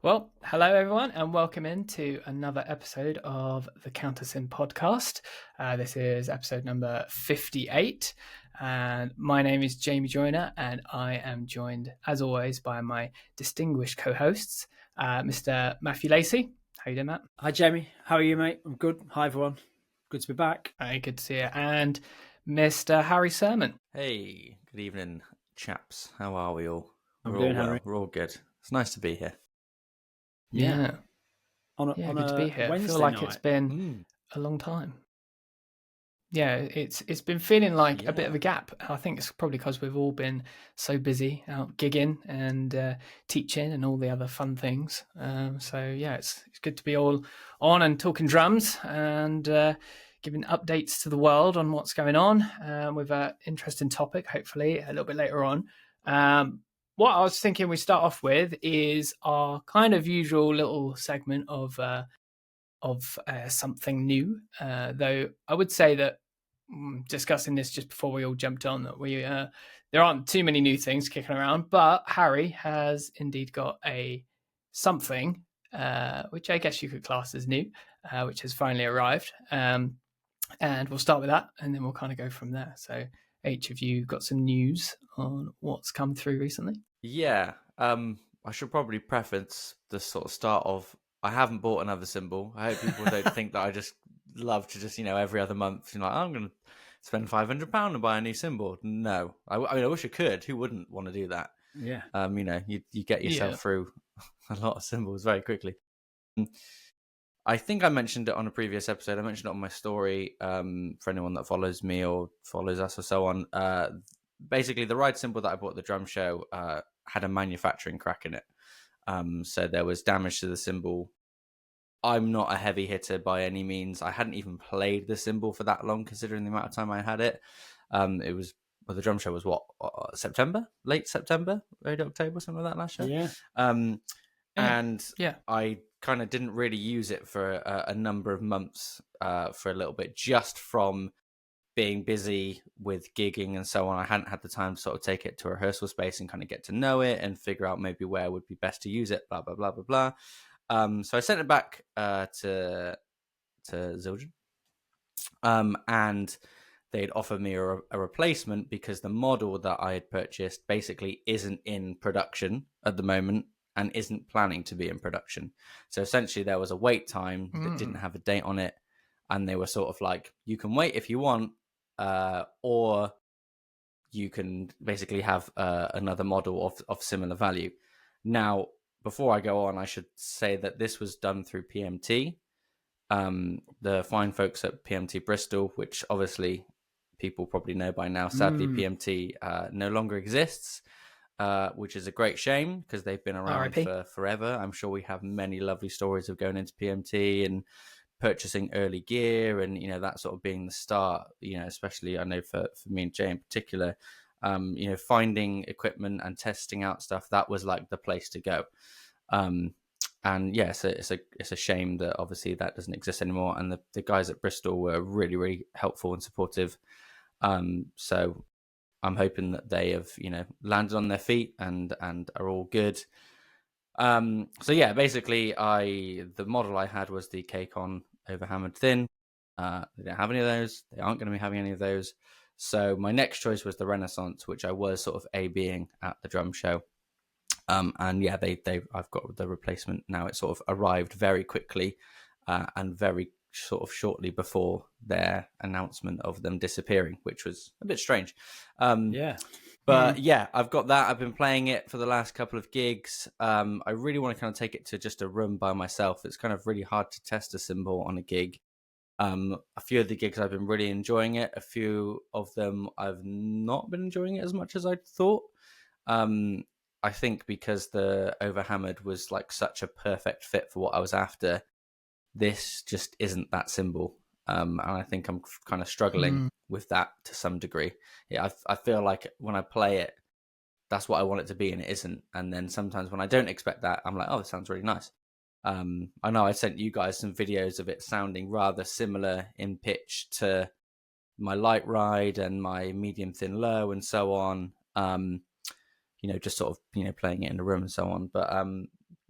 Well, hello everyone, and welcome into another episode of the Countersin podcast. This is episode number 58, and my name is Jamie Joyner, and I am joined, as always, by my distinguished co-hosts, Mr. Matthew Lacey. How you doing, Matt? Hi, Jamie. How are you, mate? I'm good. Hi, everyone. Good to be back. Hey, good to see you. And Mr. Harry Sermon. Hey, good evening, chaps. How are we all? I'm We're doing, all well. Harry. We're all good. It's nice to be here. Yeah, On a good to be here. Wednesday I feel like night. it's been a long time. Yeah, it's been feeling like a bit of a gap. I think it's probably because we've all been so busy out gigging and teaching and all the other fun things. So yeah, it's good to be all on and talking drums and giving updates to the world on what's going on with an interesting topic, hopefully a little bit later on. What I was thinking we start off with is our kind of usual little segment of something new. Though I would say that discussing this just before we all jumped on, that we there aren't too many new things kicking around, but Harry has indeed got a something which I guess you could class as new, which has finally arrived. And we'll start with that, and then we'll kind of go from there. So, each of you got some news on what's come through recently? Yeah. I should probably preface the sort of start of I haven't bought another cymbal. I hope people don't think that I just love to just, every other month, like, I'm going to spend £500 and buy a new cymbal. No. I mean, I wish I could. Who wouldn't want to do that? Yeah. You get yourself through a lot of cymbals very quickly. I think I mentioned it on a previous episode. I mentioned it on my story for anyone that follows me or follows us or so on. Basically, the ride cymbal that I bought at the drum show had a manufacturing crack in it. So there was damage to the cymbal. I'm not a heavy hitter by any means. I hadn't even played the cymbal for that long, considering the amount of time I had it. It was, well, the drum show was what, September? Late September? Early October, something like that last year? Yeah. And I kind of didn't really use it for a number of months for a little bit, just from being busy with gigging and so on. I hadn't had the time to sort of take it to a rehearsal space and kind of get to know it and figure out maybe where would be best to use it, blah, blah, blah, blah, blah. So I sent it back to Zildjian. And they'd offered me a replacement because the model that I had purchased basically isn't in production at the moment and isn't planning to be in production. So essentially there was a wait time that didn't have a date on it. And they were sort of like, you can wait if you want, or you can basically have another model of similar value. Now, before I go on, I should say that this was done through PMT, the fine folks at PMT Bristol, which obviously people probably know by now. Sadly, PMT no longer exists, which is a great shame because they've been around for forever. I'm sure we have many lovely stories of going into PMT and purchasing early gear and that sort of being the start, especially I know for me and Jay in particular, finding equipment and testing out stuff, that was like the place to go. And yeah, so it's a shame that obviously that doesn't exist anymore, and the guys at Bristol were really, really helpful and supportive. So I'm hoping that they have landed on their feet and are all good. So yeah, basically the model I had was the K-Con overhammered thin. They don't have any of those. They aren't going to be having any of those. So my next choice was the Renaissance, which I was sort of A-Bing at the drum show. And yeah, I've got the replacement now. It sort of arrived very quickly and very sort of shortly before their announcement of them disappearing, which was a bit strange. But yeah, I've got that. I've been playing it for the last couple of gigs. I really want to kind of take it to just a room by myself. It's kind of really hard to test a cymbal on a gig. A few of the gigs I've been really enjoying it. A few of them I've not been enjoying it as much as I'd thought. I think because the overhammered was like such a perfect fit for what I was after, this just isn't that cymbal. And I think I'm kind of struggling with that to some degree. Yeah, I feel like when I play it, that's what I want it to be, and it isn't. And then sometimes when I don't expect that, I'm like, oh, it sounds really nice. I know I sent you guys some videos of it sounding rather similar in pitch to my light ride and my medium thin low and so on. Just sort of, playing it in the room and so on. But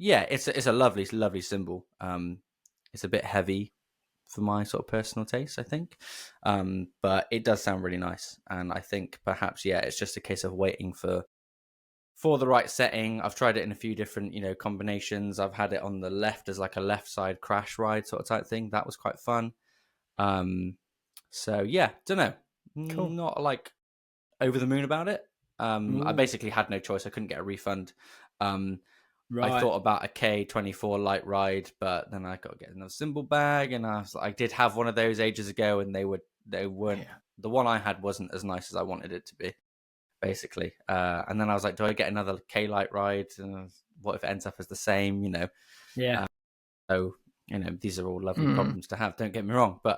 yeah, it's a lovely symbol. It's a bit heavy for my sort of personal taste, I think, but it does sound really nice. And I think perhaps it's just a case of waiting for the right setting. I've tried it in a few different combinations. I've had it on the left as like a left side crash ride sort of type thing. That was quite fun. So yeah, don't know, Cool. not like over the moon about it. I basically had no choice. I couldn't get a refund. I thought about a K24 light ride, but then I got to get another symbol bag, and I did have one of those ages ago, and they weren't the one I had wasn't as nice as I wanted it to be, basically. And then I was like, do I get another K light ride? And what if it ends up as the same? Yeah. So these are all lovely problems to have. Don't get me wrong, but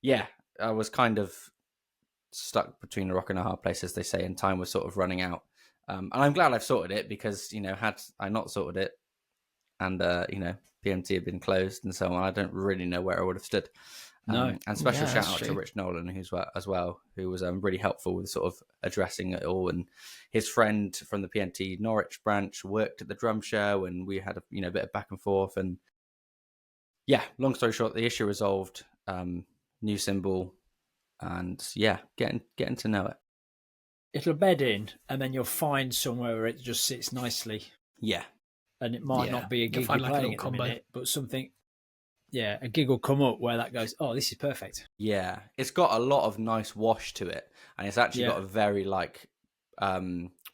yeah, I was kind of stuck between a rock and a hard place, as they say, and time was sort of running out. And I'm glad I've sorted it, because had I not sorted it, and PMT had been closed and so on, I don't really know where I would have stood. No. And special shout out to Rich Nolan, who was really helpful with sort of addressing it all. And his friend from the PMT Norwich branch worked at the drum show, and we had a bit of back and forth. And yeah, long story short, the issue resolved. New symbol, and yeah, getting to know it. It'll bed in, and then you'll find somewhere where it just sits nicely. Yeah. And it might not be a gig you're playing at the minute, but something, a gig will come up where that goes, oh, this is perfect. Yeah, it's got a lot of nice wash to it, and it's actually got a very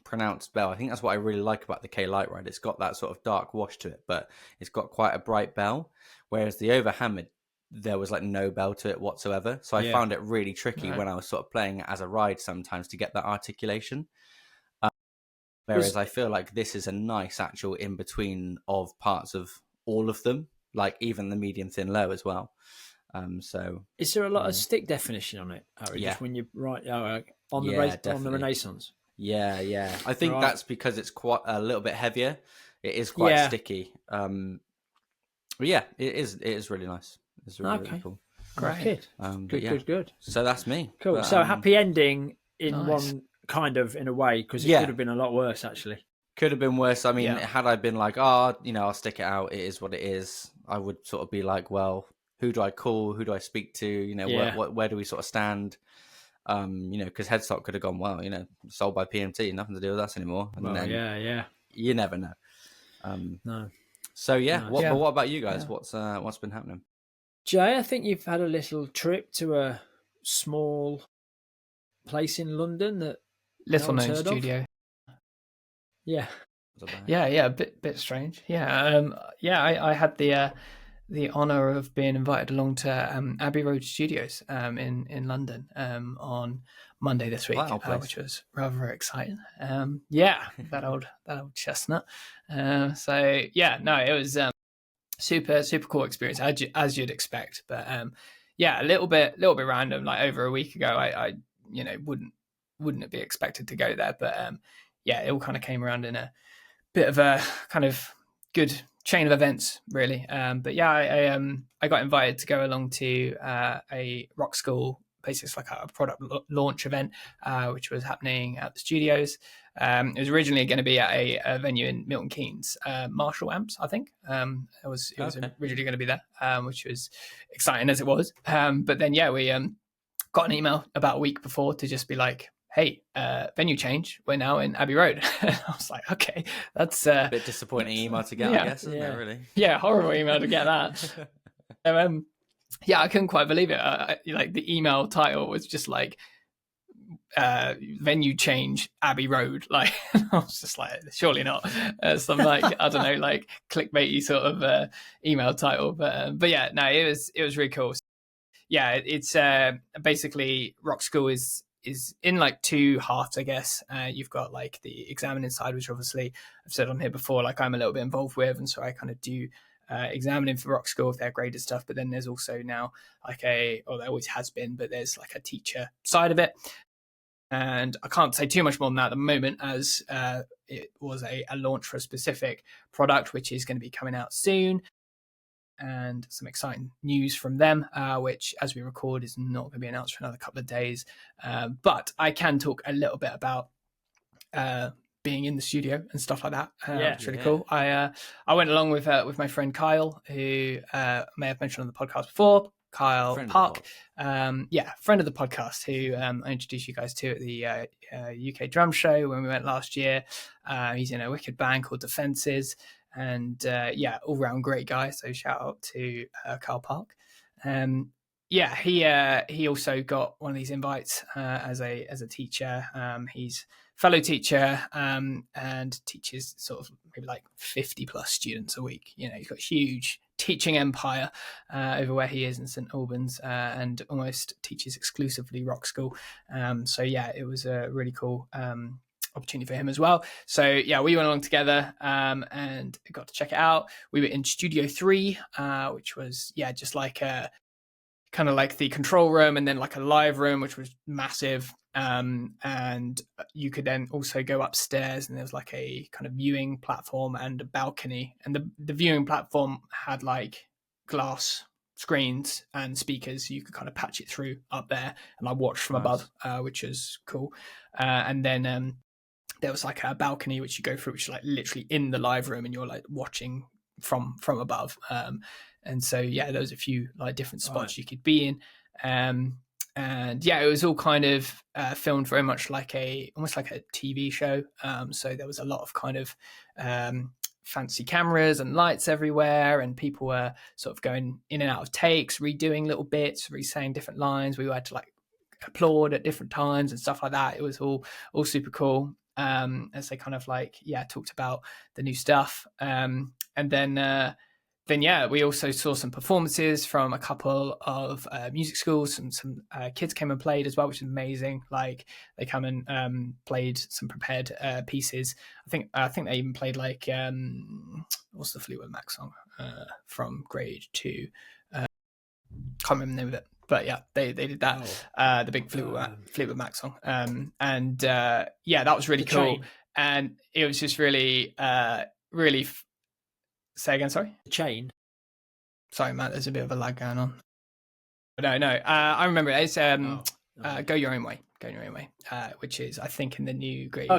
pronounced bell. I think that's what I really like about the K Light Ride. It's got that sort of dark wash to it, but it's got quite a bright bell, whereas the Overhammered, there was like no bell to it whatsoever. So I found it really tricky when I was sort of playing it as a ride sometimes to get that articulation. Whereas I feel like this is a nice actual in between of parts of all of them, like even the medium, thin, low as well. So is there a lot of stick definition on it, Harry? Just when you on the Renaissance? Yeah. I think that's because it's quite a little bit heavier. It is quite sticky. But yeah, it is really nice. It's really cool. Great. Good. So that's me. Cool. But, so happy ending in one kind of, in a way, because it could have been a lot worse, actually. Could have been worse. I mean, had I been like, I'll stick it out, it is what it is, I would sort of be like, well, who do I call? Who do I speak to? Where do we sort of stand? Because Headstock could have gone, well, sold by PMT, nothing to do with us anymore. And then, you never know. No. So But what about you guys? Yeah. What's been happening? Jay, I think you've had a little trip to a small place in London that little known studio. Yeah. A bit strange. I had the honor of being invited along to Abbey Road Studios in London on Monday this week, which was rather exciting. That old chestnut. It was super cool experience, as you'd expect. But a little bit random. Like over a week ago, I wouldn't be expected to go there, but it all kind of came around in a bit of a kind of good chain of events, really. I got invited to go along to a rock school, basically it's like a product launch event, which was happening at the studios. It was originally going to be at a venue in Milton Keynes, Marshall Amps, I think. It was originally going to be there, which was exciting as it was. But then we got an email about a week before to just be like, hey, venue change, we're now in Abbey Road. I was like, okay, that's a bit disappointing email to get, I guess, isn't it, really? Yeah, horrible email to get that. I couldn't quite believe it. Like the email title was just like, venue change, Abbey Road. Like, I was just like, surely not. Some like, I don't know, like clickbaity sort of email title. But it was really cool. It's basically Rock School is in like two halves, I guess. You've got like the examining side, which obviously I've said on here before, like I'm a little bit involved with, and so I kind of do examining for Rock School if they're graded stuff. But then there's also now like there always has been, but there's like a teacher side of it. And I can't say too much more than that at the moment, as it was a launch for a specific product, which is going to be coming out soon. And some exciting news from them, which, as we record, is not going to be announced for another couple of days. But I can talk a little bit about being in the studio and stuff like that. It's really cool. I went along with my friend Kyle, who may have mentioned on the podcast before. Kyle Park, friend of the podcast, who I introduced you guys to at the UK Drum Show when we went last year. He's in a wicked band called Defences, and all round great guy. So shout out to Kyle Park. He also got one of these invites as a teacher. He's fellow teacher and teaches sort of maybe like 50 plus students a week. He's got a huge teaching empire over where he is in St Albans, and almost teaches exclusively rock school. It was a really cool opportunity for him as well. So we went along together and got to check it out. We were in Studio 3, which was just like a kind of like the control room, and then like a live room, which was massive. And you could then also go upstairs, and there was like a kind of viewing platform and a balcony. And the viewing platform had like glass screens and speakers, so you could kind of patch it through up there and like watch from above, which is cool. And then there was like a balcony which you go through, which is like literally in the live room, and you're like watching from above. And so there was a few like different spots you could be in. And it was all kind of filmed very much like almost like a TV show. So there was a lot of kind of fancy cameras and lights everywhere, and people were sort of going in and out of takes, redoing little bits, re-saying different lines. We had to like applaud at different times and stuff like that. It was all super cool. As they kind of like talked about the new stuff. And then we also saw some performances from a couple of music schools. Some kids came and played as well, which is amazing. Like they come and played some prepared pieces. I think they even played like what's the Fleetwood Mac song from grade 2? Can't remember the name of it, but they did that. The big Fleetwood Mac song. That was really cool. Chain. And it was just really really. Say again, sorry? The Chain. Sorry, Matt, there's a bit of a lag going on. No. I remember it. It's Go Your Own Way. Go Your Own Way, which is, I think, in the new grade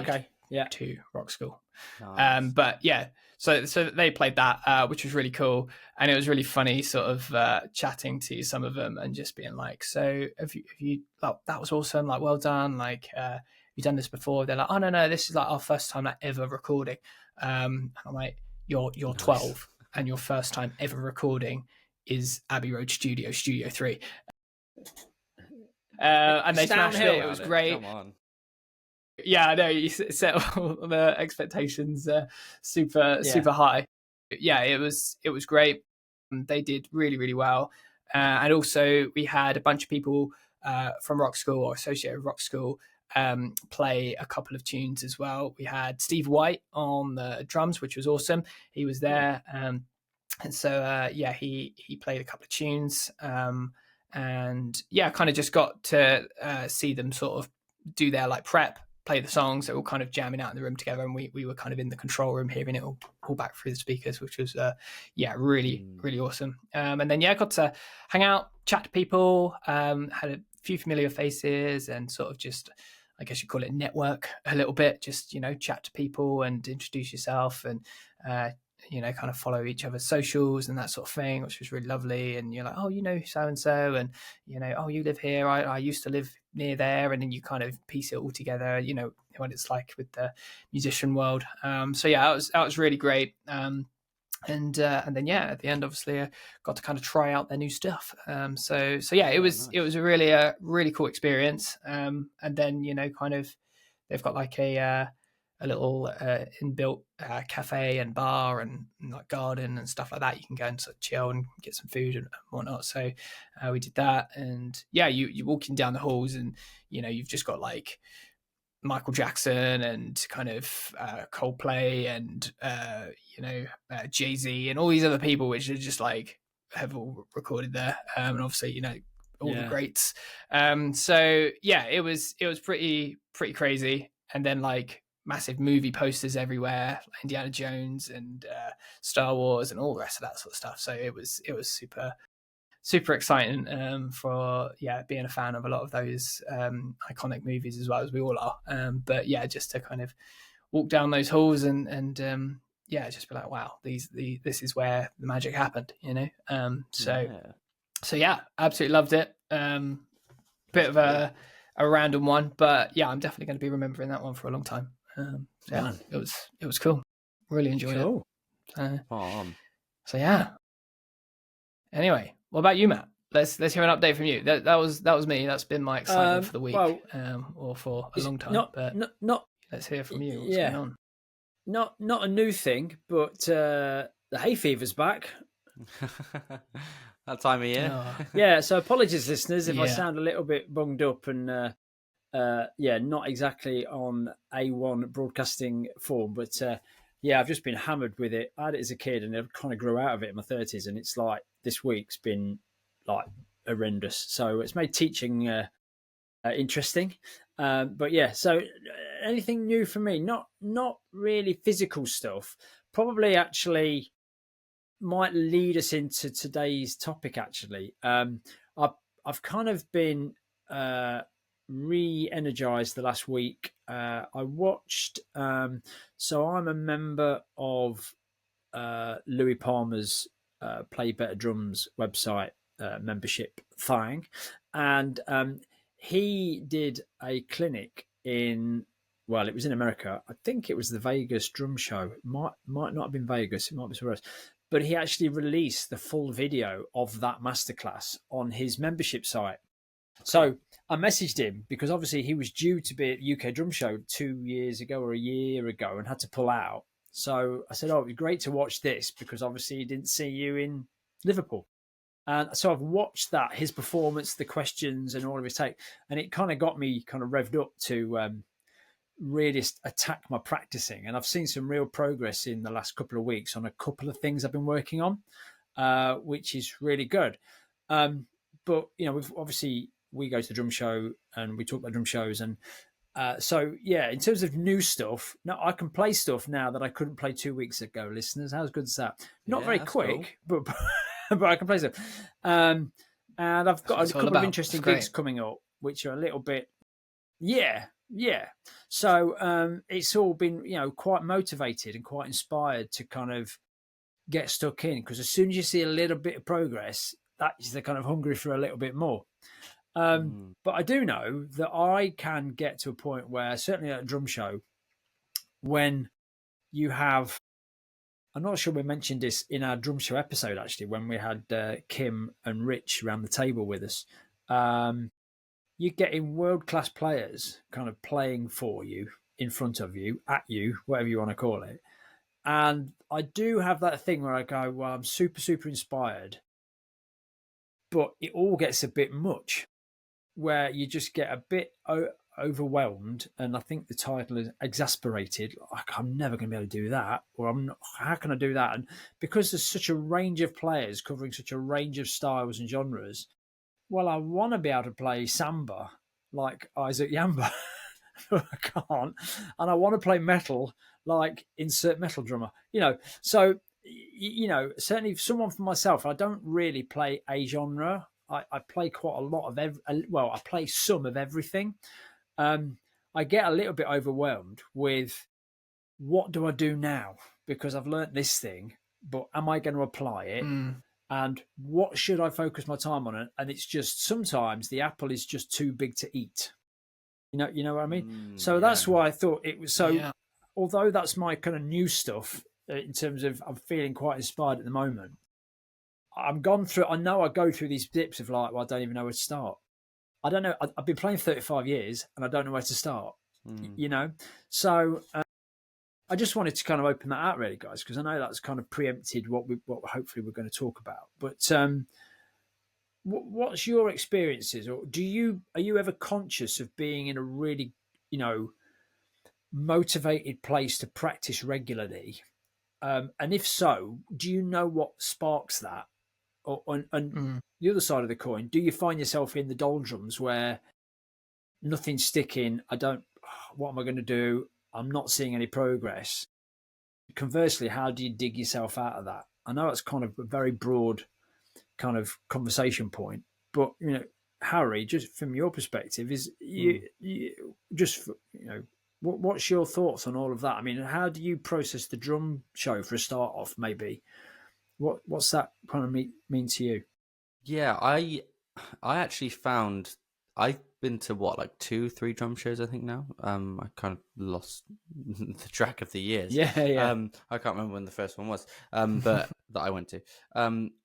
2 rock school. Nice. So they played that, which was really cool. And it was really funny sort of chatting to some of them and just being like, so have you that was awesome, like, well done. Like, you've done this before? They're like, oh, no, this is like our first time like ever recording. And I'm like, You're nice. 12, and your first time ever recording is Abbey Road Studio 3. And they smashed it. It was great. Come on. Yeah, I know. You set all the expectations super high. It was great. They did really, really well. And also we had a bunch of people from rock school or associated with rock school play a couple of tunes as well. We had Steve White on the drums, which was awesome. He was there. And so he played a couple of tunes. And kind of just got to see them sort of do their like prep, play the songs. They were all kind of jamming out in the room together, and we were kind of in the control room hearing it all back through the speakers, which was really, really awesome. And then got to hang out, chat to people, had a few familiar faces, and sort of just, I guess you call it, network a little bit, just chat to people and introduce yourself, and kind of follow each other's socials and that sort of thing, which was really lovely. And you're like, oh, so and so, and oh, you live here, I used to live near there, and then you kind of piece it all together, what it's like with the musician world. That was really great. And then at the end, obviously, I got to kind of try out their new stuff. It was nice. It was a really cool experience. And then kind of they've got like a little inbuilt cafe and bar and like garden and stuff like that. You can go and sort of chill and get some food and whatnot. So we did that, and you're walking down the halls, and you've just got like Michael Jackson and kind of Coldplay and Jay-Z and all these other people, which are just like have all recorded there, and obviously all the greats. It was pretty crazy. And then like massive movie posters everywhere, like Indiana Jones and Star Wars and all the rest of that sort of stuff. So it was super exciting for being a fan of a lot of those iconic movies, as well as we all are. Just to kind of walk down those halls and yeah, just be like, wow, this is where the magic happened, you know. So yeah, absolutely loved it. Bit of a random one, but yeah, I'm definitely going to be remembering that one for a long time. Yeah, it was cool. Really enjoyed it. So yeah. Anyway, what about you, Matt? Let's hear an update from you. That was me. That's been my excitement for the week, or for a long time. Not let's hear from you. What's going on? Not a new thing, but the hay fever's back. That time of year. Oh. Yeah, so apologies, listeners, if I sound a little bit bunged up and not exactly on A1 broadcasting form, but I've just been hammered with it. I had it as a kid and I kind of grew out of it in my 30s, and it's like this week's been like horrendous. So it's made teaching interesting. But yeah, so anything new for me? Not really physical stuff. Probably actually might lead us into today's topic. Actually, I've kind of been re-energized the last week. I watched. So I'm a member of Louis Palmer's Play Better Drums website membership thing, and he did a clinic in. Well, it was in America. I think it was the Vegas Drum Show. It might not have been Vegas. It might be somewhere else. But he actually released the full video of that masterclass on his membership site. So I messaged him because obviously he was due to be at the UK Drum Show 2 years ago or a year ago and had to pull out. So I said, it'd be great to watch this because obviously he didn't see you in Liverpool. And so I've watched that, his performance, the questions and all of his take. And it kind of got me kind of revved up to really attack my practicing. And I've seen some real progress in the last couple of weeks on a couple of things I've been working on, which is really good. But, you know, we go to the drum show and we talk about drum shows. And so, yeah, in terms of new stuff, now I can play stuff now that I couldn't play 2 weeks ago, listeners. How good is that? Not very quick, cool. but I can play stuff. And I've got a couple of interesting gigs coming up, which are a little bit, yeah. So it's all been, you know, quite motivated and quite inspired to kind of get stuck in, because as soon as you see a little bit of progress, that's they're kind of hungry for a little bit more. But I do know that I can get to a point where, certainly at a drum show, when you have, I'm not sure we mentioned this in our drum show episode, actually, when we had Kim and Rich around the table with us. You're getting world-class players kind of playing for you, in front of you, at you, whatever you want to call it. And I do have that thing where I go, well, I'm super, super inspired, but it all gets a bit much, where you just get a bit overwhelmed. And I think the title is exasperated. Like, I'm never going to be able to do that, or how can I do that? And because there's such a range of players covering such a range of styles and genres, well, I want to be able to play samba like Isaac Yamba, but I can't. And I want to play metal like insert metal drummer, you know. So, you know, certainly someone for myself, I don't really play a genre. I play quite a lot of I play some of everything. I get a little bit overwhelmed with what do I do now? Because I've learnt this thing, but am I going to apply it? And what should I focus my time on? And it's just, sometimes the apple is just too big to eat. You know what I mean? So that's why I thought it was so. Yeah. Although that's my kind of new stuff in terms of, I'm feeling quite inspired at the moment. I've gone through. I know I go through these dips of like, well, I don't even know where to start. I don't know. I've been playing 35 years and I don't know where to start. You know, so. I just wanted to kind of open that out, really, guys, because I know that's kind of preempted what hopefully we're going to talk about. But what's your experiences, or are you ever conscious of being in a really, you know, motivated place to practice regularly? And if so, do you know what sparks that? And the other side of the coin, do you find yourself in the doldrums where nothing's sticking? What am I going to do? I'm not seeing any progress. Conversely, how do you dig yourself out of that? I know it's kind of a very broad kind of conversation point, but, you know, Harry, just from your perspective, is you just, you know, What's your thoughts on all of that? I mean, how do you process the drum show for a start off? Maybe what's that kind of mean to you? Yeah, I actually found I've been to like 2-3 drum shows I think now. I kind of lost the track of the years. Yeah. I can't remember when the first one was. But that I went to.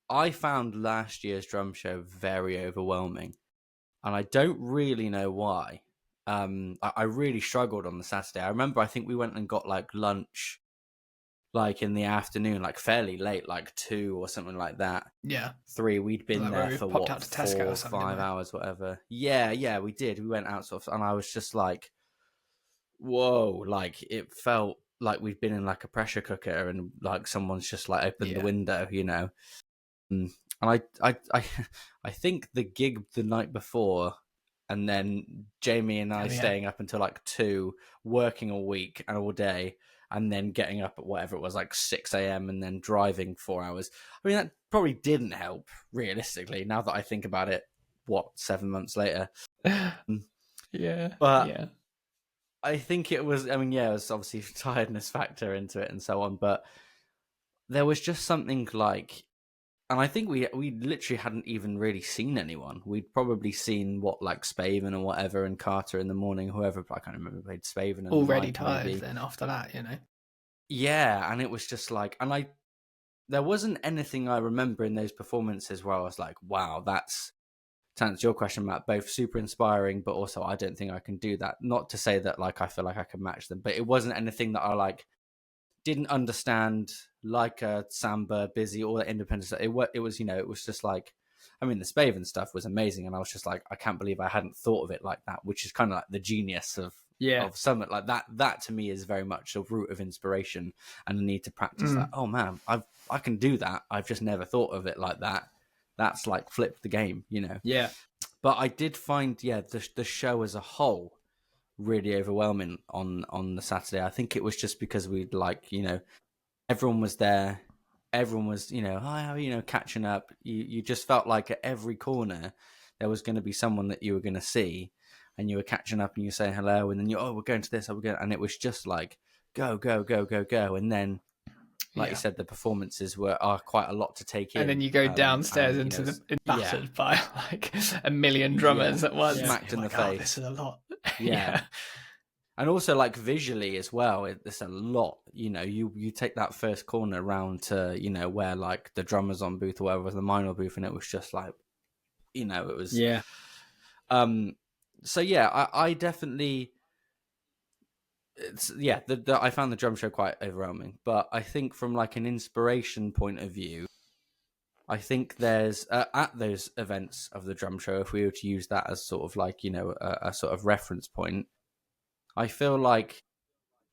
I found last year's drum show very overwhelming, and I don't really know why. I really struggled on the Saturday. I remember I think we went and got like lunch like in the afternoon, like fairly late, like 2 or something like that. Yeah. 3. We'd been Like there we for popped what, out to Tesco 4 or or something, 5 didn't we? hours, whatever. Yeah, we did. We went out sort of, and I was just like, whoa, like it felt like we'd been in like a pressure cooker and like someone's just like opened the window, you know. And I think the gig the night before, and then Jamie and I staying up until like 2, working all week and all day, and then getting up at whatever it was, like 6 a.m. and then driving 4 hours. I mean, that probably didn't help, realistically, now that I think about it, 7 months later. Yeah. But I think it was, I mean, it was obviously tiredness factor into it and so on, but there was just something like, and I think we literally hadn't even really seen anyone. We'd probably seen like Spaven or whatever, and Carter in the morning, whoever, I can't remember, played Spaven. And already Mike, tired maybe. then after that, you know. Yeah, and it was just like, and there wasn't anything I remember in those performances where I was like, wow, that's, to answer your question, Matt, both super inspiring, but also I don't think I can do that. Not to say that like I feel like I can match them, but it wasn't anything that I like didn't understand, like a samba, busy, all that independent stuff. It was, you know, it was just like, I mean, the Spaven stuff was amazing, and I was just like, I can't believe I hadn't thought of it like that, which is kind of like the genius of something like that. That to me is very much a root of inspiration, and I need to practice that. Oh man, I can do that. I've just never thought of it like that. That's like flipped the game, you know. Yeah. But I did find, the show as a whole really overwhelming on the Saturday. I think it was just because we'd like, you know, everyone was there, everyone was, you know, hi, how are you, know, catching up. You just felt like at every corner there was going to be someone that you were going to see, and you were catching up and you say hello, and then we're going to this, we're going, and it was just like go, and then like you said, the performances are quite a lot to take in. And then you go downstairs and, into the battered by like a million drummers at once. Smacked in the face. Oh, this is a lot. Yeah. And also like visually as well, it's a lot. You know, you take that first corner round to, you know, where like the drummers on booth or whatever was the minor booth, and it was just like, you know, it was so I definitely, I found the drum show quite overwhelming, but I think from like an inspiration point of view, I think there's at those events of the drum show, if we were to use that as sort of like, you know, a sort of reference point, I feel like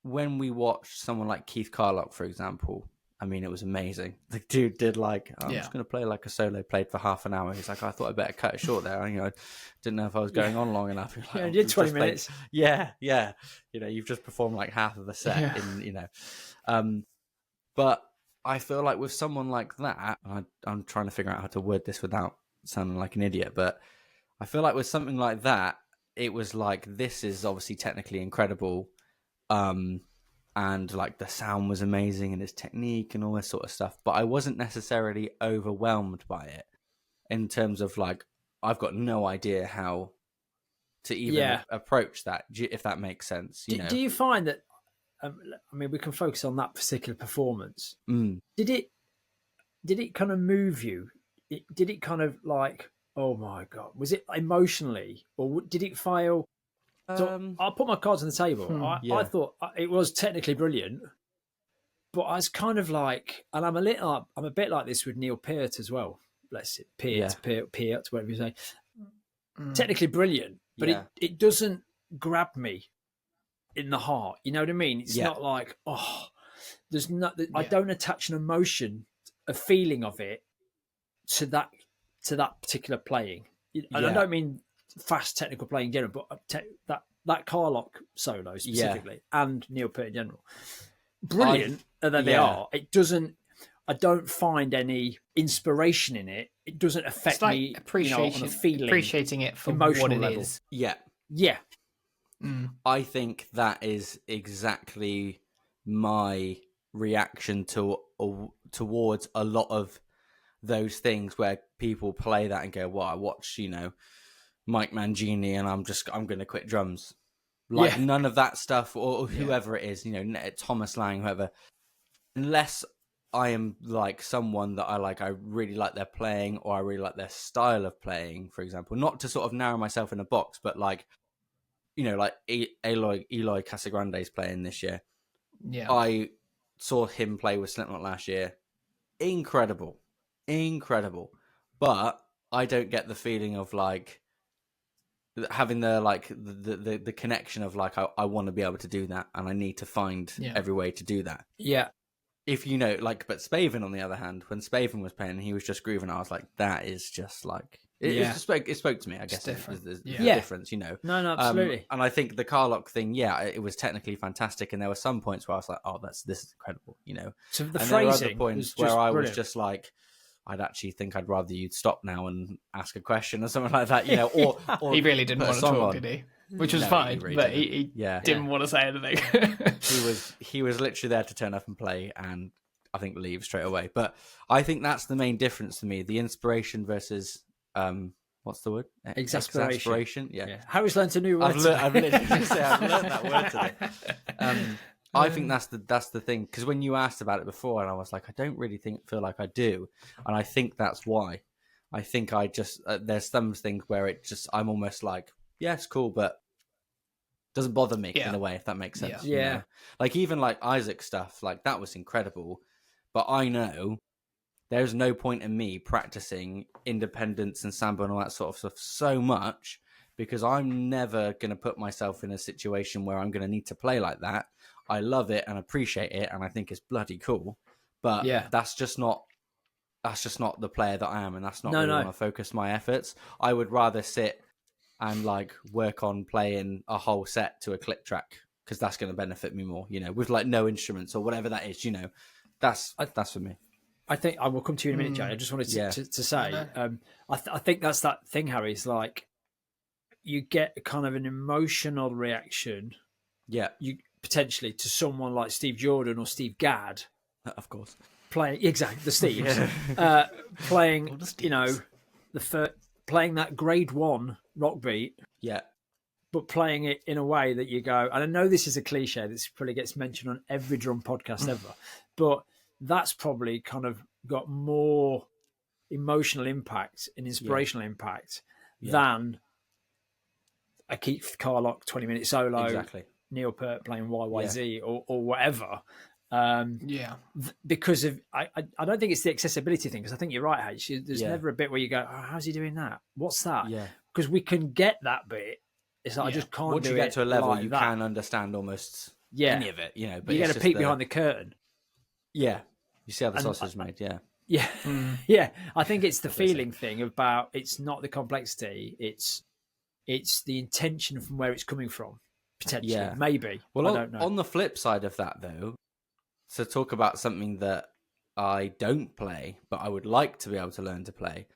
when we watched someone like Keith Carlock, for example, I mean, it was amazing. The dude did like, I'm just going to play like a solo, played for half an hour. He's like, I thought I'd better cut it short there. You know, I didn't know if I was going on long enough. Like, you did 20 minutes. Yeah. You know, you've just performed like half of the set in, you know. But I feel like with someone like that, I'm trying to figure out how to word this without sounding like an idiot, but I feel like with something like that, it was like, this is obviously technically incredible. And like the sound was amazing and his technique and all this sort of stuff, but I wasn't necessarily overwhelmed by it in terms of like, I've got no idea how to even approach that, if that makes sense. You know? Do you find that, I mean, we can focus on that particular performance. Did it kind of move you? Did it kind of like, oh my God, was it emotionally, or did it fail? So I'll put my cards on the table. I thought it was technically brilliant, but I was kind of like, and I'm a bit like this with Neil Peart as well. Let's see, Peart, whatever you say. Technically brilliant, but it doesn't grab me in the heart. You know what I mean? It's not like, there's not. I don't attach an emotion, a feeling of it to that particular playing. And I don't mean fast technical playing in general, but that Carlock solo specifically, and Neil Peart in general, brilliant. They are. It doesn't. I don't find any inspiration in it. It doesn't affect me. Appreciation, on a feeling, appreciating it for what it level. is. Yeah. I think that is exactly my reaction towards a lot of those things where people play that and go, well, I watch, Mike Mangini and I'm going to quit drums. Like none of that stuff, or whoever it is, Thomas Lang, whoever, unless I am like someone that I really like their playing, or I really like their style of playing, for example, not to sort of narrow myself in a box, but like, like Eloy Casagrande's playing this year. Yeah. I saw him play with Slipknot last year. Incredible. But I don't get the feeling of like having the connection of like I want to be able to do that, and I need to find every way to do that. Yeah. If but Spaven on the other hand, when Spaven was playing, he was just grooving. I was like, that is just like it spoke to me. I guess different. There's a difference, No, absolutely. And I think the Carlock thing, it was technically fantastic, and there were some points where I was like, oh, this is incredible, So the and phrasing, there were other points where I was brilliant. just like, I'd actually think I'd rather you'd stop now and ask a question or something like that, or he really didn't want to talk, did he? Which was fine, but he didn't want to say anything. he was literally there to turn up and play, and I think leave straight away. But I think that's the main difference to me: the inspiration versus what's the word? Exasperation. Yeah. Harry's learned a new word. I've learned that word today. I think that's the thing, because when you asked about it before, and I was like, I don't really feel like I do, and I think that's why. I think I just there's some things where I'm almost like, yeah, it's cool, but doesn't bother me in a way, if that makes sense. Yeah. Like even like Isaac stuff, like that was incredible, but I know there's no point in me practicing independence and samba and all that sort of stuff so much, because I'm never going to put myself in a situation where I'm going to need to play like that. I love it and appreciate it, and I think it's bloody cool, but that's just not the player that I am, and that's not where I want to focus my efforts. I would rather sit and like work on playing a whole set to a click track, because that's going to benefit me more, with like no instruments or whatever that is, that's for me. I think I will come to you in a minute, Jay. I just wanted to say, I think that's that thing, Harry, is like you get kind of an emotional reaction, you potentially, to someone like Steve Jordan or Steve Gadd, of course, playing the Steves, playing playing that grade 1 rock beat, but playing it in a way that you go, and I know this is a cliche, this probably gets mentioned on every drum podcast ever, but that's probably kind of got more emotional impact and inspirational impact than a Keith Carlock 20-minute solo, Neil Peart playing YYZ or whatever. Because of I don't think it's the accessibility thing, because I think you're right, H. There's never a bit where you go, oh, how's he doing that? What's that? Because we can get that bit. It's like I just can't. Once do you get to a level, like you that. can understand almost any of it, But you get a peek behind the curtain. Yeah, you see how the sausage is made. Yeah. I think it's the feeling thing about, it's not the complexity. It's the intention from where it's coming from. Potentially, maybe. Well, I don't know. On the flip side of that, though, to talk about something that I don't play, but I would like to be able to learn to play.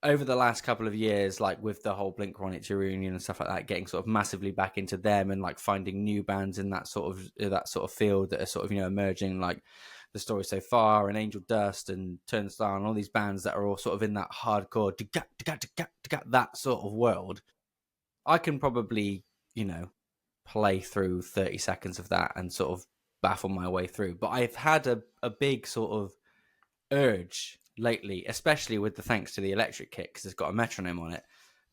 Over the last couple of years, like with the whole Blink-182 reunion and stuff like that, getting sort of massively back into them, and like finding new bands in that sort of field that are sort of emerging, like The Story So Far and Angel Dust and Turnstile and all these bands that are all sort of in that hardcore that sort of world. I can probably play through 30 seconds of that and sort of baffle my way through. But I've had a big sort of urge lately, especially with the thanks to the electric kit, because it's got a metronome on it,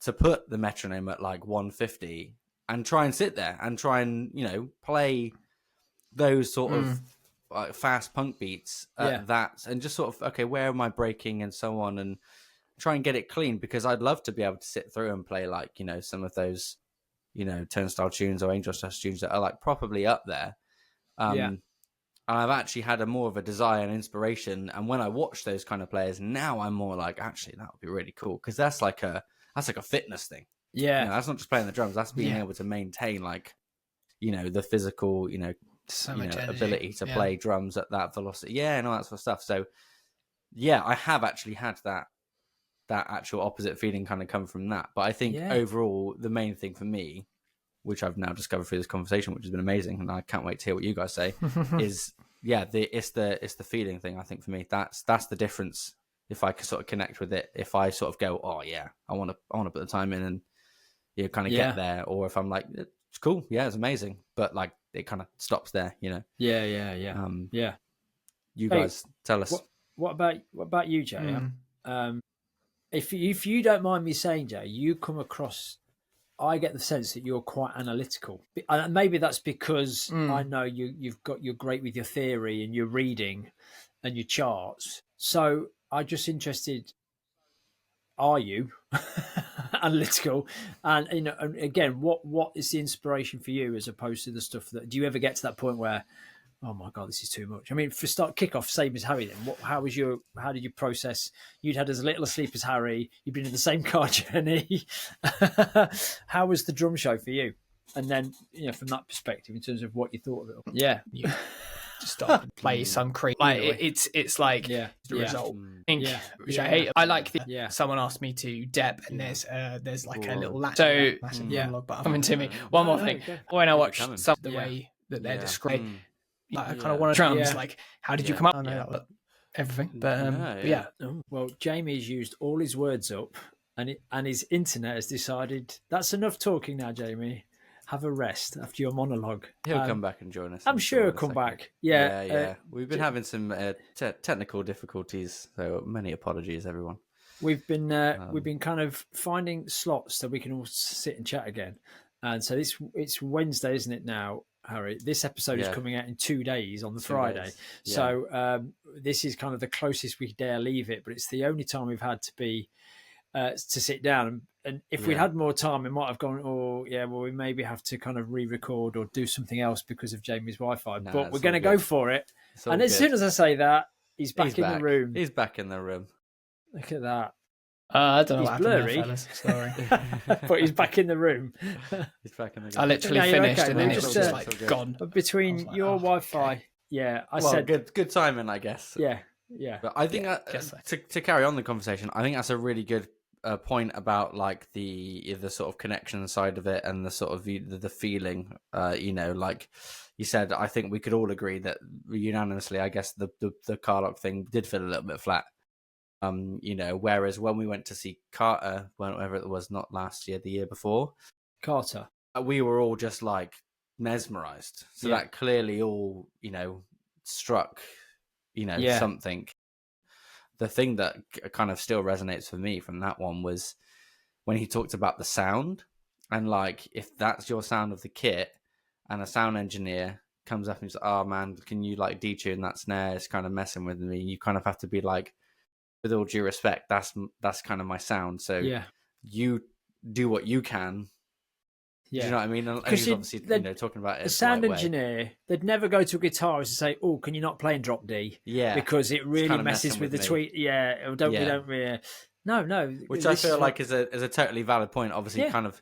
to put the metronome at like 150 and try and sit there and try and play those sort of fast punk beats at that, and just sort of, okay, where am I breaking and so on, and try and get it clean, because I'd love to be able to sit through and play like some of those Turnstile tunes or Angel Dust tunes that are like properly up there. And I've actually had a more of a desire and inspiration. And when I watch those kind of players now, I'm more like, actually, that would be really cool, because that's like a fitness thing. Yeah, that's not just playing the drums. That's being able to maintain like the physical ability to play drums at that velocity. And all that sort of stuff. So I have actually had that actual opposite feeling kind of come from that. But I think overall, the main thing for me which I've now discovered through this conversation, which has been amazing, and I can't wait to hear what you guys say, is it's the feeling thing. I think for me, that's the difference. If I can sort of connect with it, if I sort of go, oh yeah, I want to put the time in and kind of get there, or if I'm like, it's cool, yeah, it's amazing, but like it kind of stops there, Yeah. You guys tell us. What about you, Jay? If you don't mind me saying, Jay, you come across, I get the sense that you're quite analytical. And maybe that's because I know you're great with your theory and your reading and your charts. So I'm just interested, are you analytical? And and again, what is the inspiration for you as opposed to the stuff that, do you ever get to that point where, oh my God, this is too much? I mean, for kickoff, same as Harry then. How did you process? You'd had as little a sleep as Harry. You'd been in the same car journey. How was the drum show for you? And then, from that perspective, in terms of what you thought of it. Yeah. You just start and play some crazy. Like, it's like the result. Which I hate. I like someone asked me to dep, and there's like a little latch. So massive monologue, but coming to me. One more thing. When I watched some of the way that they're described, like, I kind of want to drums. Like, how did you come up? I know that, but everything. But yeah. Well, Jamie's used all his words up, and his internet has decided that's enough talking now, Jamie. Have a rest after your monologue. He'll come back and join us. I'm sure he'll come back. Yeah. We've been having some technical difficulties, so many apologies, everyone. We've been kind of finding slots so we can all sit and chat again. And so it's Wednesday, isn't it now, Harry? This episode is coming out in 2 days on the Friday. Yeah. So this is kind of the closest we dare leave it, but it's the only time we've had to be to sit down. And if we'd had more time, we might have gone, we maybe have to kind of re-record or do something else because of Jamie's Wi-Fi. But we're going to go for it. And as soon as I say that, he's back in the room. He's back in the room. Look at that. I don't know. He's blurry. Sorry, but he's back in the room. He's back in the room. I literally finished, and then it was just like gone. Between your Wi-Fi, I said good timing, I guess. Yeah. But I think to carry on the conversation, I think that's a really good point about like the sort of connection side of it and the sort of the feeling. Like you said, I think we could all agree that unanimously, I guess the Carlock thing did feel a little bit flat. Whereas when we went to see Carter, whenever it was, not last year, the year before, Carter, we were all just like mesmerized. So that clearly all, struck, something. The thing that kind of still resonates for me from that one was when he talked about the sound, and like, if that's your sound of the kit and a sound engineer comes up and says, oh man, can you like detune that snare? It's kind of messing with me. You kind of have to be like, with all due respect, that's kind of my sound. So you do what you can. Yeah. Do you know what I mean? And he's obviously talking about it. A sound engineer, they'd never go to a guitarist and say, "Oh, can you not play in drop D?" Yeah, because it really messes with the tweet. Yeah, we don't really. No. Which I feel like is a totally valid point. Obviously, kind of,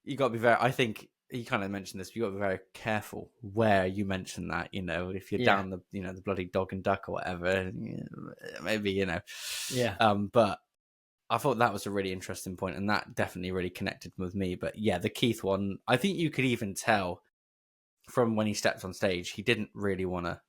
you got to be very. I think he kind of mentioned this. But you got to be very careful where you mention that. If you're down the the bloody dog and duck or whatever, maybe But I thought that was a really interesting point, and that definitely really connected with me. But yeah, the Keith one, I think you could even tell from when he stepped on stage, he didn't really want to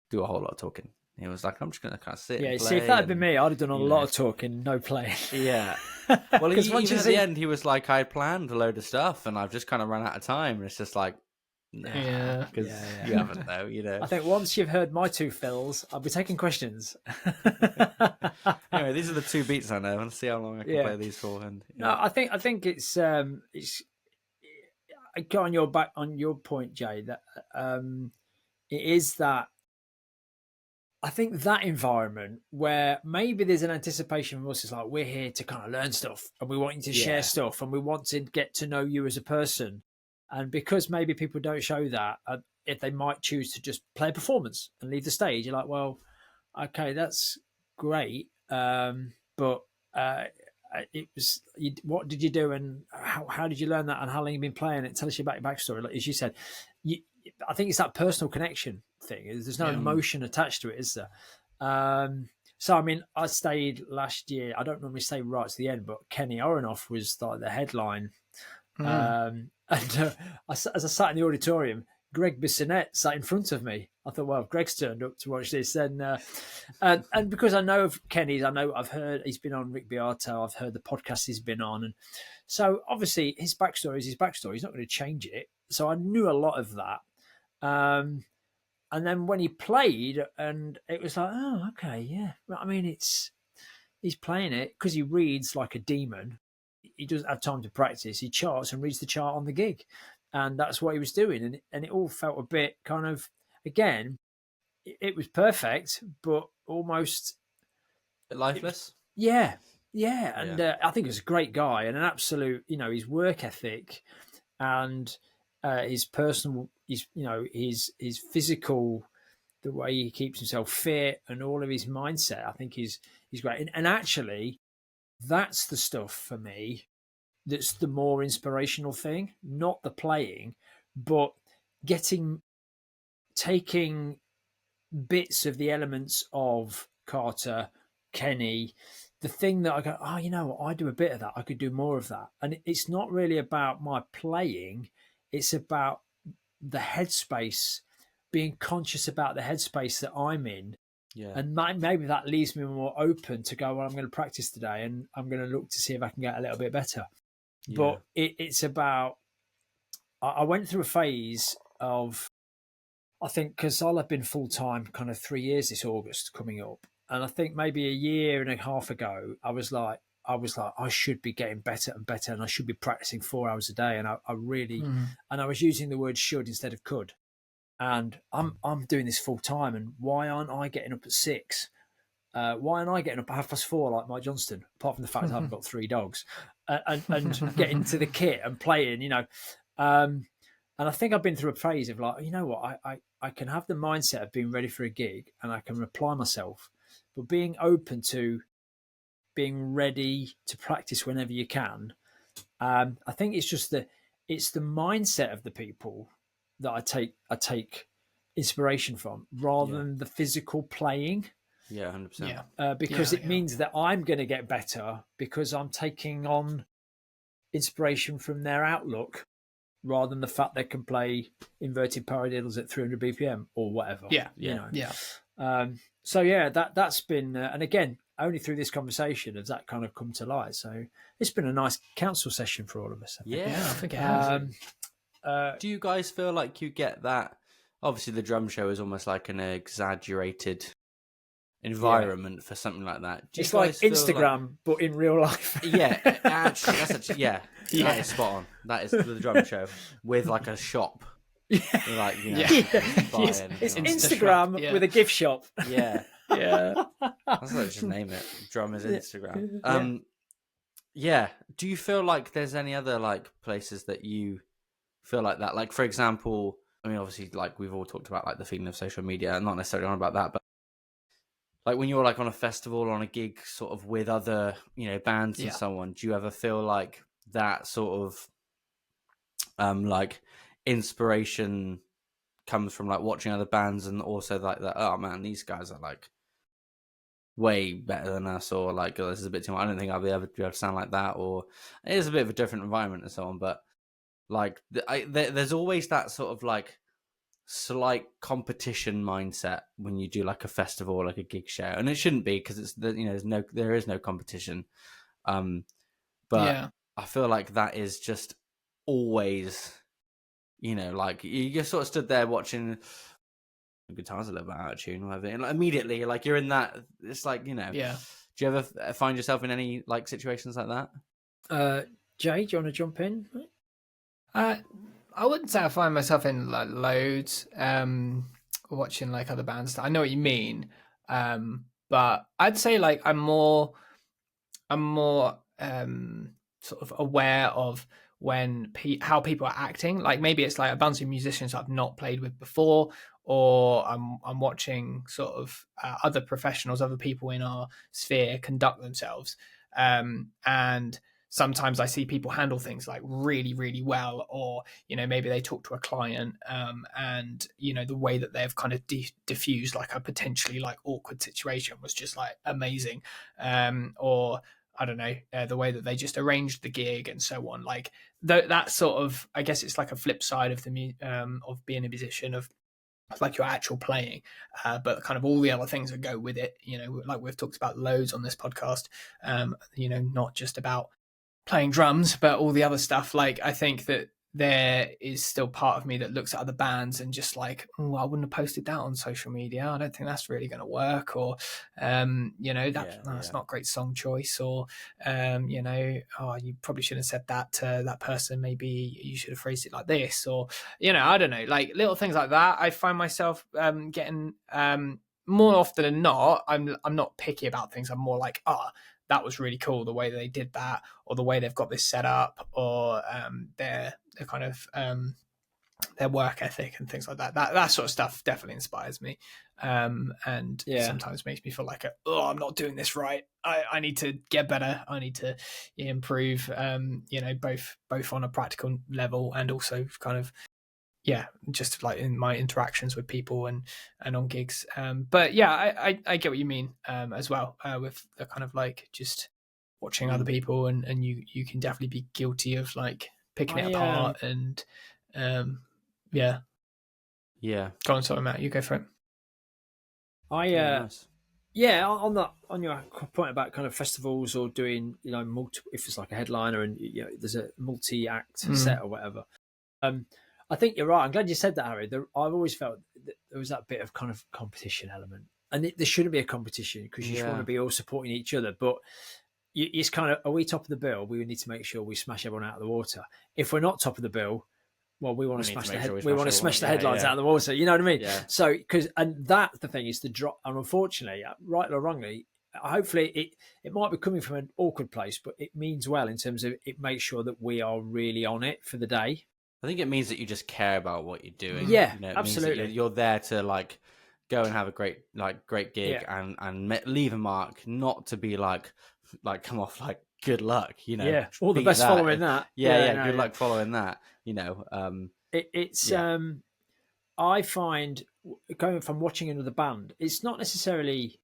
do a whole lot of talking. He was like, I'm just going to kind of sit and play. See, if that had been me, I'd have done a lot of talking, no playing. Yeah. Well, even at the end, he was like, I planned a load of stuff, and I've just kind of run out of time. And it's just like, because you haven't though, I think once you've heard my two fills, I'll be taking questions. Anyway, these are the two beats I know. Let's see how long I can play these for. And no, I think it's I go on your point, Jay, that it is that. I think that environment where maybe there's an anticipation from us, is like, we're here to kind of learn stuff and we want you to share stuff and we want to get to know you as a person. And because maybe people don't show that, if they might choose to just play a performance and leave the stage, you're like, well, okay, that's great. But it was, what did you do and how did you learn that and how long you've been playing it? Tell us about your backstory. Like, as you said, I think it's that personal connection thing. There's no emotion attached to it, is there? So, I mean, I stayed last year. I don't normally stay right to the end, but Kenny Aronoff was like the headline. And And as I sat in the auditorium, Greg Bissonette sat in front of me. I thought, well, if Greg's turned up to watch this, then and because I know of Kenny's, I've heard he's been on Rick Beato, I've heard the podcast he's been on, and so obviously his backstory is his backstory. He's not going to change it. So I knew a lot of that. And then when he played, and it was like, oh, okay, yeah. I mean, he's playing it because he reads like a demon. He doesn't have time to practice. He charts and reads the chart on the gig, and that's what he was doing. And it all felt a bit kind of, again, it was perfect, but almost lifeless. Yeah. And I think he was a great guy and an absolute, his work ethic and his personal, his physical, the way he keeps himself fit and all of his mindset, I think he's great. And actually, that's the stuff for me that's the more inspirational thing, not the playing, but taking bits of the elements of Carter, Kenny, the thing that I go, oh, I do a bit of that. I could do more of that. And it's not really about my playing. It's about the headspace, being conscious about the headspace that I'm in. Yeah. And maybe that leaves me more open to go, well, I'm going to practice today and I'm going to look to see if I can get a little bit better. Yeah. But it's about, I went through a phase of, I think, because I'll have been full-time kind of 3 years this August coming up. And I think maybe a year and a half ago, I was like, I should be getting better and better, and I should be practicing 4 hours a day. And I really, and I was using the word should instead of could. And I'm doing this full time, and why aren't I getting up at 6? Why aren't I getting up at 4:30 like Mike Johnston? Apart from the fact I haven't got 3 dogs, and getting to the kit and playing, And I think I've been through a phase of like, you know what, I can have the mindset of being ready for a gig, and I can apply myself, but being open to being ready to practice whenever you can. I think it's just it's the mindset of the people that I take inspiration from rather than the physical playing. Yeah, 100%. Because it means that I'm going to get better because I'm taking on inspiration from their outlook rather than the fact they can play inverted paradiddles at 300 BPM or whatever. So that's been, and again, only through this conversation has that kind of come to light. So it's been a nice council session for all of us. I think it has. Do you guys feel like you get that? Obviously, the drum show is almost like an exaggerated environment for something like that. It's like Instagram, but in real life. That's that is spot on. That is the drum show with like a shop. Like, it's Instagram with a gift shop. Yeah. That's what I just name it. Drummers Instagram. Do you feel like there's any other like places that you feel like that? Like, for example, I mean, obviously, like we've all talked about like the feeling of social media, not necessarily on about that, but like when you're like on a festival or on a gig sort of with other, bands and so on, do you ever feel like that sort of like inspiration comes from like watching other bands and also like that, oh man, these guys are like way better than us, or like, oh, this is a bit too much, I don't think I'll be able to sound like that, or it is a bit of a different environment and so on, but like there's always that sort of like slight competition mindset when you do like a festival or like a gig show, and it shouldn't be because it's there is no competition, but I feel like that is just always, like you just sort of stood there watching guitars a little bit out of tune or whatever, and like, immediately like you're in that, it's like, do you ever find yourself in any like situations like that? Jay, do you want to jump in? I wouldn't say I find myself in like loads watching like other bands. I know what you mean, but I'd say like I'm more sort of aware of when how people are acting. Like maybe it's like a bunch of musicians I've not played with before, or I'm watching sort of other professionals, other people in our sphere conduct themselves, and sometimes I see people handle things like really, really well, or, maybe they talk to a client and, the way that they've kind of diffused like a potentially like awkward situation was just like amazing. Or I don't know, the way that they just arranged the gig and so on. Like that sort of, I guess it's like a flip side of of being a musician, of like your actual playing, but kind of all the other things that go with it. Like we've talked about loads on this podcast. Not just about playing drums, but all the other stuff. Like I think that there is still part of me that looks at other bands and just like, oh, I wouldn't have posted that on social media. I don't think that's really going to work, or that's not great song choice, or oh, you probably shouldn't have said that to that person. Maybe you should have phrased it like this, or I don't know, like little things like that. I find myself getting more often than not. I'm not picky about things. I'm more like, that was really cool, the way they did that, or the way they've got this set up, or their kind of their work ethic and things like that. That sort of stuff definitely inspires me, and sometimes makes me feel like, I'm not doing this right. I need to get better. I need to improve. Both on a practical level and also kind of just like in my interactions with people and on gigs. But yeah, I get what you mean as well, with the kind of like just watching other people, and you can definitely be guilty of like picking it apart and yeah. Go on, sorry, Matt, you go for it. Nice. On your point about kind of festivals or doing, multiple, if it's like a headliner and there's a multi-act set or whatever. I think you're right. I'm glad you said that, Harry. I've always felt that there was that bit of kind of competition element, and there shouldn't be a competition because you just want to be all supporting each other. But it's kind of, are we top of the bill? We need to make sure we smash everyone out of the water. If we're not top of the bill, well, we want to smash the headlines out of the water. You know what I mean? Yeah. So that's the thing, is the drop. And unfortunately, right or wrongly, hopefully it might be coming from an awkward place, but it means well in terms of it makes sure that we are really on it for the day. I think it means that you just care about what you're doing. Yeah, it absolutely. Means that you're there to like go and have a great gig and leave a mark, not to be like come off like good luck. All the best following that. Good luck following that. It's I find, going from watching another band, it's not necessarily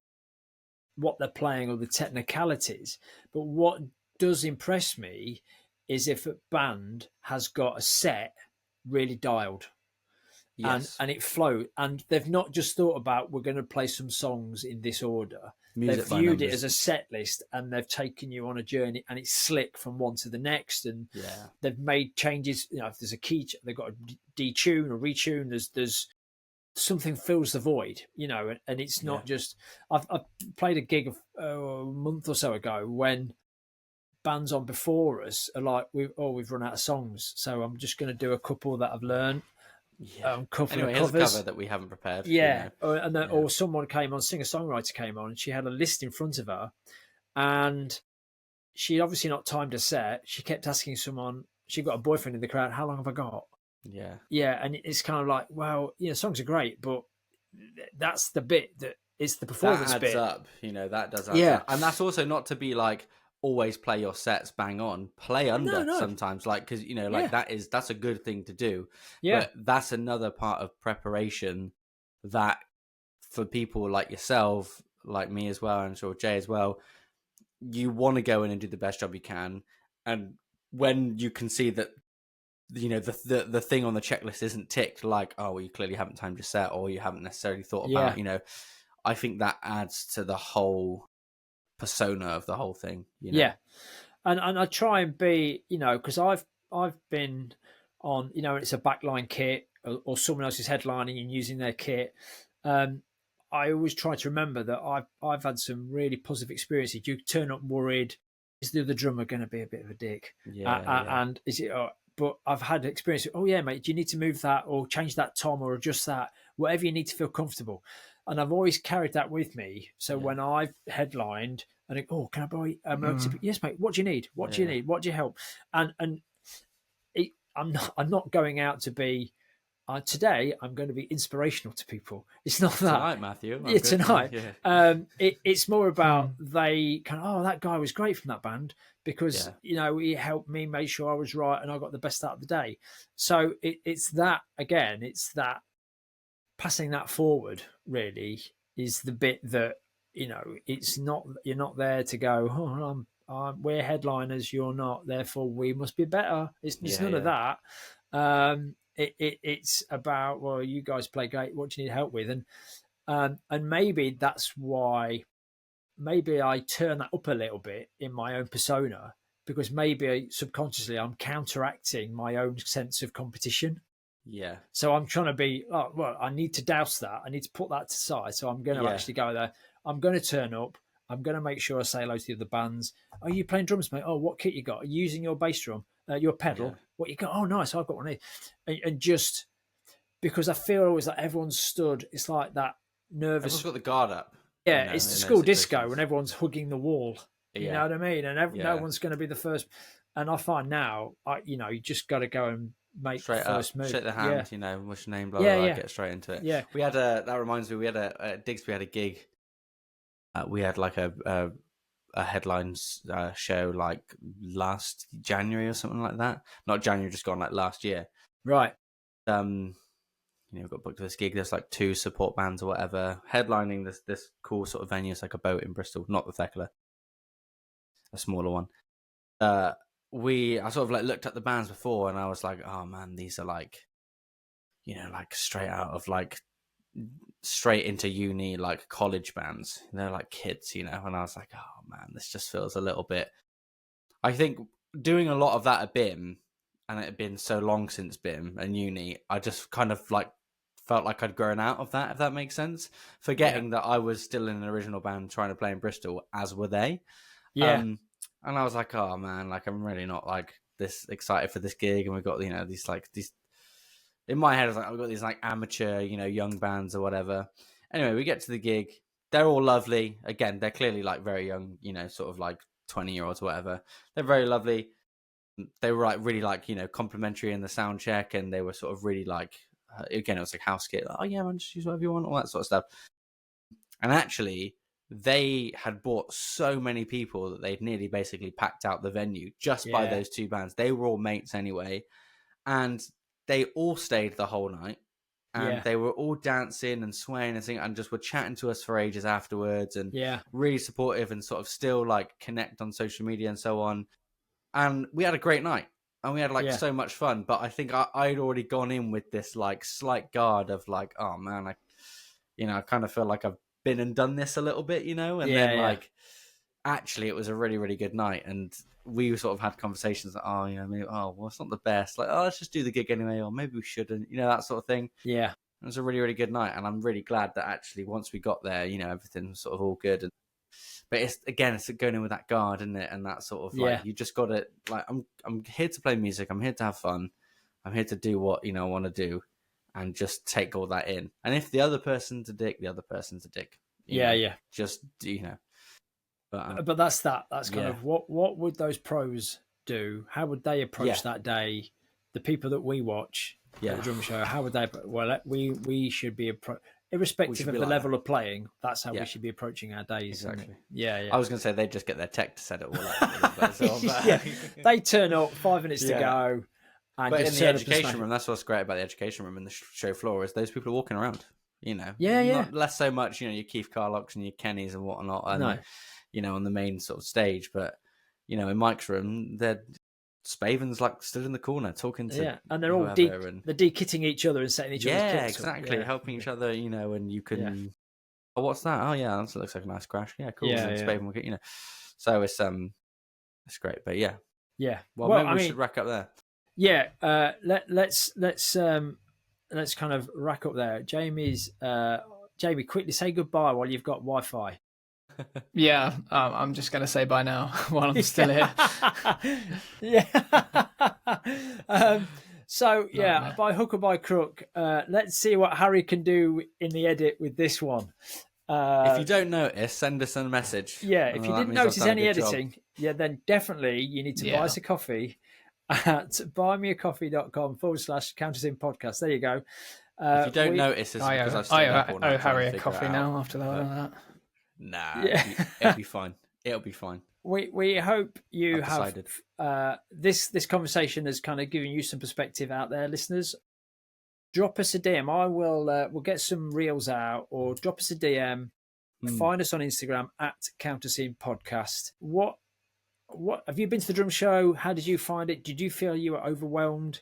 what they're playing or the technicalities, but what does impress me is if a band has got a set really dialed. Yes. And it flows, and they've not just thought about, we're going to play some songs in this order. They've viewed it as a set list, and they've taken you on a journey, and it's slick from one to the next. And they've made changes. If there's a key, they've got to detune or retune. There's something fills the void, and it's not just. I've played a gig a month or so ago when bands on before us are like, we've run out of songs, so I'm just going to do a couple that I've learned. Anyway, here's a cover that we haven't prepared. Or someone came on, singer-songwriter came on, and she had a list in front of her, and she obviously not timed a set. She kept asking someone, she got a boyfriend in the crowd, how long have I got? And it's kind of like, well, songs are great, but that's the bit that it's the performance that adds bit up. That does add up. And that's also not to be like always play your sets bang on, play under sometimes, like, because that's a good thing to do. But that's another part of preparation that, for people like yourself, like me as well, and I'm sure Jay as well, you want to go in and do the best job you can. And when you can see that the thing on the checklist isn't ticked, like, oh, well, you clearly haven't timed your set, or you haven't necessarily thought about I think that adds to the whole persona of the whole thing. And I try and be, because I've been on, it's a backline kit, or someone else is headlining and using their kit. I always try to remember that I've had some really positive experiences. You turn up worried, is the other drummer going to be a bit of a dick? And is it? But I've had experience. Oh yeah, mate, do you need to move that or change that tom or adjust that? Whatever you need to feel comfortable. And I've always carried that with me. So when I've headlined and can I borrow yes, mate, what do you need? What do you need? What do you help? And I'm not going out to be today I'm going to be inspirational to people. It's not that. Tonight, Matthew. Tonight. It's more about they kind of, that guy was great from that band because, he helped me make sure I was right and I got the best out of the day. So it's that, again, it's that passing that forward really is the bit that, it's not, you're not there to go, we're headliners, you're not, therefore we must be better. It's none of that. It's about, well, you guys play great, what do you need help with? And maybe that's why, maybe I turn that up a little bit in my own persona, because maybe subconsciously I'm counteracting my own sense of competition. Yeah. So I'm trying to be, oh, well, I need to douse that. I need to put that to side. So I'm going to actually go there. I'm going to turn up. I'm going to make sure I say hello to the other bands. Are you playing drums, mate? Oh, what kit you got? Are you using your bass drum, your pedal? Yeah. What you got? Oh, nice. I've got one here. And just because I feel always like everyone's stood, it's like that nervous. Everyone's got the guard up. Yeah, it's the school disco when everyone's hugging the wall. You know what I mean? And no one's going to be the first. And I find now, you just got to go and make straight the first move. Shake the hand, what's your name, blah, blah, blah, get straight into it. Yeah. We had that reminds me, we had at Digs, we had a gig. We had like a headline show like last January or something like that. Not January, just gone, like last year. Right. We got booked to this gig. There's like 2 support bands or whatever headlining this cool sort of venue. It's like a boat in Bristol, not the Thekla, a smaller one. I sort of like looked at the bands before and I was like, oh man, these are like, like straight out of like straight into uni, like college bands. They're like kids, and I was like, oh man, this just feels a little bit. I think doing a lot of that at BIM, and it had been so long since BIM and uni, I just kind of like felt like I'd grown out of that, if that makes sense. Forgetting that I was still in an original band trying to play in Bristol, as were they. Yeah. And I was like, oh man, like I'm really not like this excited for this gig. And we've got, these in my head, I was like, I've got these like amateur, young bands or whatever. Anyway, we get to the gig. They're all lovely. Again, they're clearly like very young, sort of like 20-year-olds or whatever. They're very lovely. They were like really like, complimentary in the sound check. And they were sort of really like, again, it was like house kit. Like, oh yeah, man, just use whatever you want, all that sort of stuff. And actually, they had bought so many people that they'd nearly basically packed out the venue just by those 2 bands. They were all mates anyway. And they all stayed the whole night. And they were all dancing and swaying and singing and just were chatting to us for ages afterwards. And really supportive and sort of still like connect on social media and so on. And we had a great night. And we had like so much fun. But I think I'd already gone in with this like slight guard of like, oh man, I kind of feel like I've been and done this a little bit, and like actually it was a really, really good night. And we sort of had conversations like, well, it's not the best. Like, let's just do the gig anyway, or maybe we shouldn't, that sort of thing. Yeah. It was a really, really good night. And I'm really glad that actually once we got there, everything was sort of all good. But it's going in with that guard, isn't it? And that sort of like, you just got to like, I'm here to play music. I'm here to have fun. I'm here to do what, I want to do. And just take all that in. And if the other person's a dick, the other person's a dick. Just, But that's that. That's kind of what would those pros do? How would they approach that day? The people that we watch at the drum show, how would they? Well, we should be irrespective of the level of playing. That's how we should be approaching our days. Exactly. Yeah. I was going to say they'd just get their tech to set it all up. They turn up 5 minutes to go. And but in the education room, that's what's great about the education room and the show floor is those people are walking around, Not less so much, your Keith Carlocks and your Kennys and whatnot, and, on the main sort of stage. But, in Mike's room, Spaven's like stood in the corner talking to and they're all they're de-kitting each other and setting each other's kits exactly, helping each other, and you can, oh, what's that? Oh, yeah, that looks like a nice crash. Yeah, cool. And Spaven will get, so it's great. But yeah. Well, maybe we should rack up there. Yeah, let's kind of rack up there. Jamie, quickly say goodbye while you've got Wi-Fi. Yeah, I'm just going to say bye now while I'm still here. By hook or by crook, let's see what Harry can do in the edit with this one. If you don't notice, send us a message. Yeah, if you didn't notice any editing, then definitely you need to buy us a coffee at buymeacoffee.com/countersin podcast. There you go. If you don't notice, it's because I've still owe Harry a coffee now after that. Nah, it'll be fine. It'll be fine. We hope you have this conversation has kind of given you some perspective out there, listeners. Drop us a DM. We'll get some reels out, or drop us a DM. Find us on Instagram at Counterscene Podcast. What what have you been to the drum show? How did you find it? Did you feel you were overwhelmed?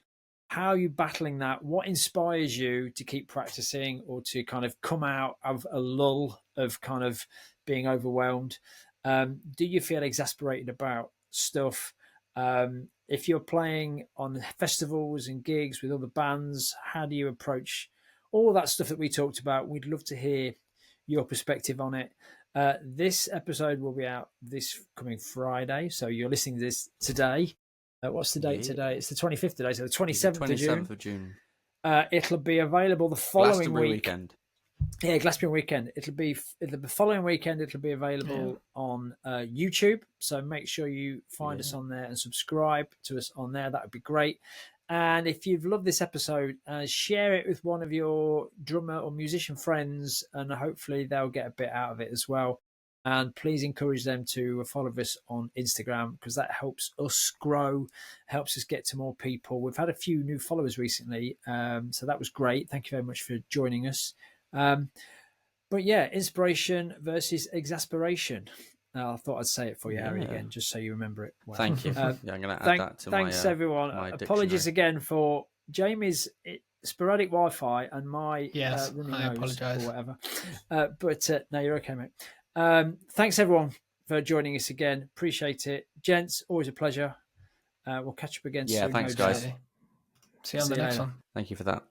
How are you battling that? What inspires you to keep practicing or to kind of come out of a lull of kind of being overwhelmed? Do you feel exasperated about stuff? If you're playing on festivals and gigs with other bands, how do you approach all that stuff that we talked about? We'd love to hear your perspective on it. This episode will be out this coming Friday, so you're listening to this today. What's the date today? It's the 25th today, so the 27th of June. It'll be available the following weekend. Yeah, Glastonbury weekend. It'll be the following weekend. It'll be available on YouTube. So make sure you find us on there and subscribe to us on there. That would be great. And if you've loved this episode, share it with one of your drummer or musician friends, and hopefully they'll get a bit out of it as well. And please encourage them to follow us on Instagram, because that helps us grow, helps us get to more people. We've had a few new followers recently, so that was great. Thank you very much for joining us. But yeah, inspiration versus exasperation. I thought I'd say it for you, Harry, again, just so you remember it well. Thank you. I'm going to add that to thanks, everyone. Apologies again for Jamie's sporadic Wi-Fi and my runny nose. I apologise. Or whatever. But no, you're okay, mate. Thanks, everyone, for joining us again. Appreciate it. Gents, always a pleasure. We'll catch up again soon. Yeah, thanks, guys. See you on the next one. Thank you for that.